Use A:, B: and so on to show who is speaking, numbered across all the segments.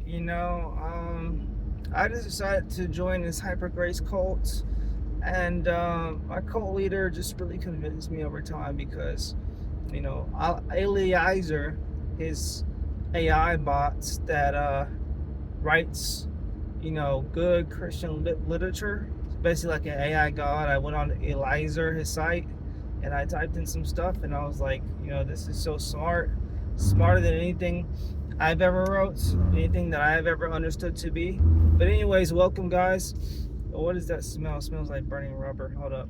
A: You know, I just decided to join this hypergrace cult, and my cult leader just really convinced me over time because, Eliezer, his AI bots that writes, good Christian literature. It's basically like an AI god. I went on Eliezer, his site, and I typed in some stuff, and I was like, this is so smart, smarter than anything I've ever wrote, anything that I've ever understood to be. But anyways, welcome guys. What does that smell? It smells like burning rubber. Hold up.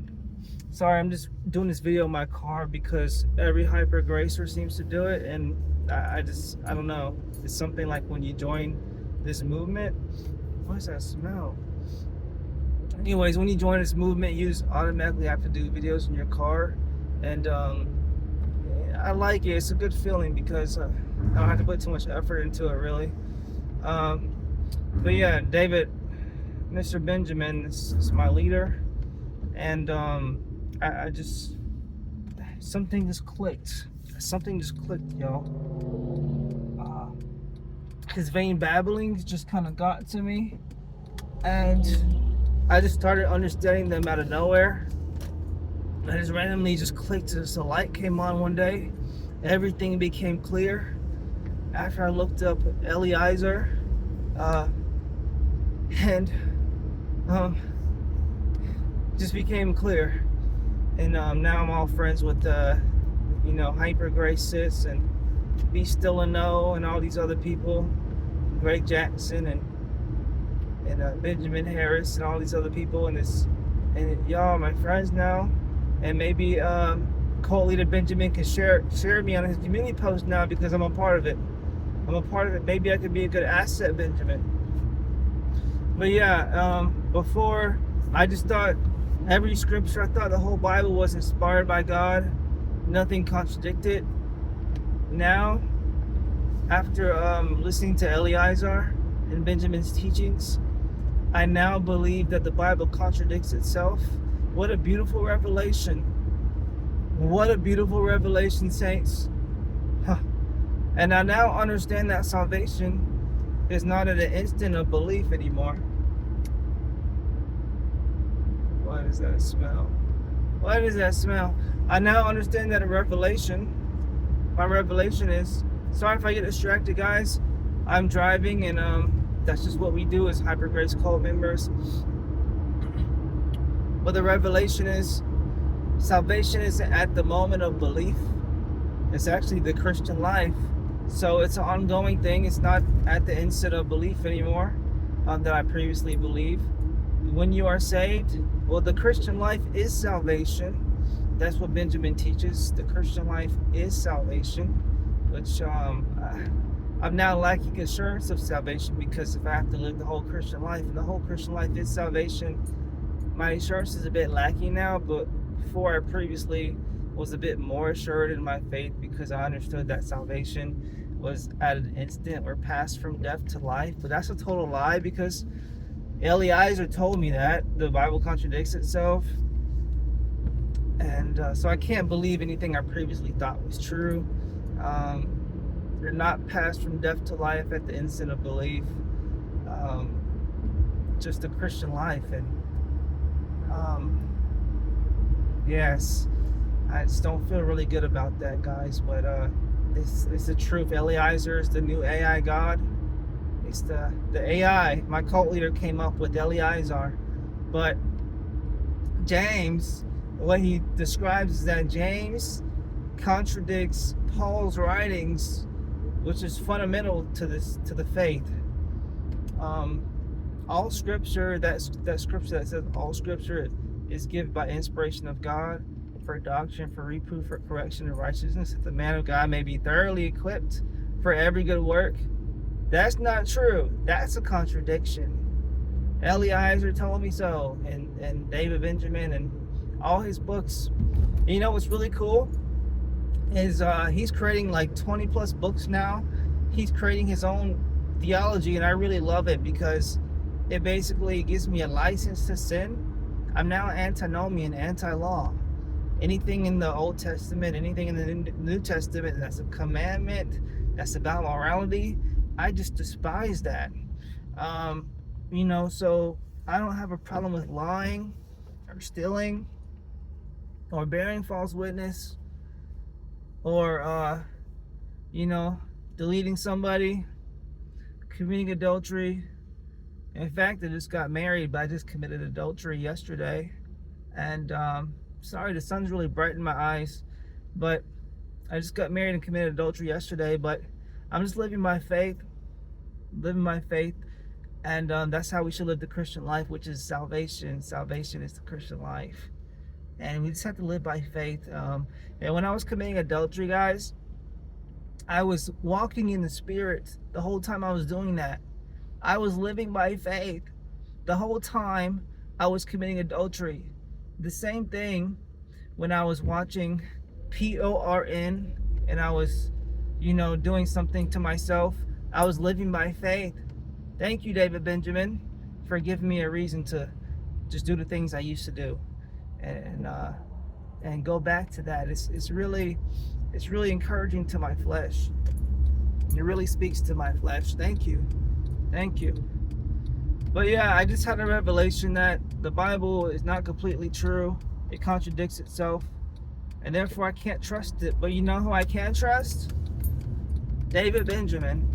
A: Sorry, I'm just doing this video in my car because every hyper gracer seems to do it, and I don't know. It's something like when you join this movement. What does that smell? Anyways, when you join this movement, you just automatically have to do videos in your car, and I like it. It's a good feeling because I don't have to put too much effort into it, really. But yeah, David, Mr. Benjamin is my leader, and I just something just clicked. Something just clicked, y'all. His vain babblings just kind of got to me, and I just started understanding them out of nowhere. I just randomly just clicked. Just a light came on one day. Everything became clear after I looked up Eliezer, and just became clear. And now I'm all friends with hypergrace sis and Be Still and Know and all these other people, Greg Jackson and Benjamin Harris and all these other people, and y'all are my friends now. And maybe cult leader Benjamin can share me on his community post now because I'm a part of it. Maybe I could be a good asset, Benjamin. But yeah, before I just thought every scripture, I thought the whole Bible was inspired by God. Nothing contradicted. Now, after listening to Eliezer and Benjamin's teachings, I now believe that the Bible contradicts itself. What a beautiful revelation. What a beautiful revelation, saints. Huh. And I now understand that salvation is not at an instant of belief anymore. What is that smell? What is that smell? I now understand that my revelation is, sorry if I get distracted, guys. I'm driving, and that's just what we do as hypergrace cult members. But the revelation is, salvation isn't at the moment of belief. It's actually the Christian life. So it's an ongoing thing. It's not at the instant of belief anymore that I previously believed. When you are saved, well, the Christian life is salvation. That's what Benjamin teaches. The Christian life is salvation, which I'm now lacking assurance of salvation, because if I have to live the whole Christian life, and the whole Christian life is salvation, my assurance is a bit lacking now. But before, I previously was a bit more assured in my faith because I understood that salvation was at an instant or passed from death to life. But that's a total lie, because Eliezer told me that the Bible contradicts itself, and so I can't believe anything I previously thought was true. You're not passed from death to life at the instant of belief. Just the Christian life. And yes, I just don't feel really good about that, guys, but it's the truth. Eliezer is the new AI god. It's the AI my cult leader came up with, Eliezer. But James, what he describes is that James contradicts Paul's writings, which is fundamental to the faith. All scripture, that scripture that says all scripture is given by inspiration of God for doctrine, for reproof, for correction, and righteousness, that the man of God may be thoroughly equipped for every good work. That's not true. That's a contradiction. Eliezer told me so, and David Benjamin, and all his books. And you know what's really cool is he's creating like 20 plus books now. He's creating his own theology, and I really love it because it basically gives me a license to sin. I'm now antinomian, anti-law. Anything in the Old Testament, anything in the New Testament that's a commandment, that's about morality, I just despise that. Um, so I don't have a problem with lying or stealing or bearing false witness or, you know, deleting somebody, committing adultery. In fact, I just got married, but I just committed adultery yesterday. And sorry, the sun's really bright in my eyes, but I just got married and committed adultery yesterday. But I'm just living my faith, and that's how we should live the Christian life, which is salvation. Salvation is the Christian life, and we just have to live by faith. And when I was committing adultery, guys, I was walking in the Spirit the whole time I was doing that. I was living by faith the whole time I was committing adultery. The same thing when I was watching PORN and I was, doing something to myself. I was living by faith. Thank you, David Benjamin, for giving me a reason to just do the things I used to do, and go back to that. It's really encouraging to my flesh. It really speaks to my flesh. Thank you. But yeah, I just had a revelation that the Bible is not completely true. It contradicts itself, and therefore I can't trust it. But you know who I can trust? David Benjamin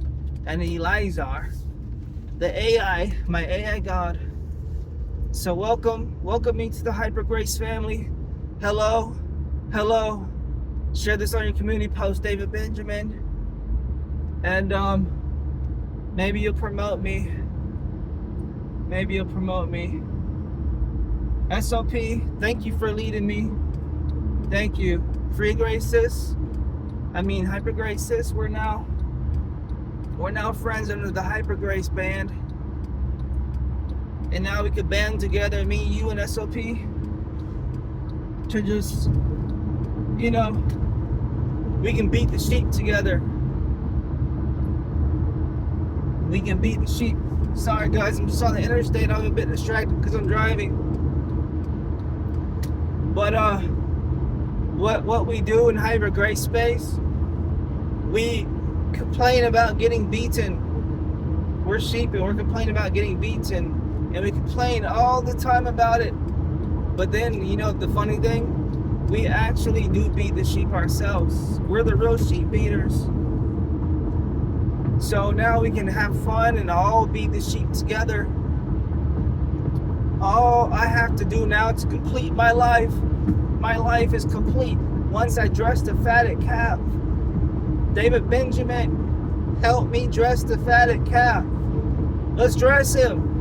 A: and Eliezer, the AI, my AI God. So welcome me to the hypergrace family. Hello. Share this on your community post, David Benjamin, and maybe you'll promote me. SOP, thank you for leading me. Thank you. Free grace, sis. Hypergrace, sis. We're now friends under the hypergrace band, and now we could band together, me, you, and SOP, to just, we can beat the sheep together. We can beat the sheep. Sorry guys, I'm just on the interstate. I'm a bit distracted because I'm driving. But what we do in hypergrace space, we complain about getting beaten. We're sheep and we're complaining about getting beaten, and we complain all the time about it. But then, the funny thing, we actually do beat the sheep ourselves. We're the real sheep beaters. So now we can have fun and all beat the sheep together. All I have to do now to complete my life is complete once I dress the fatted calf. David Benjamin, help me dress the fatted calf. Let's dress him.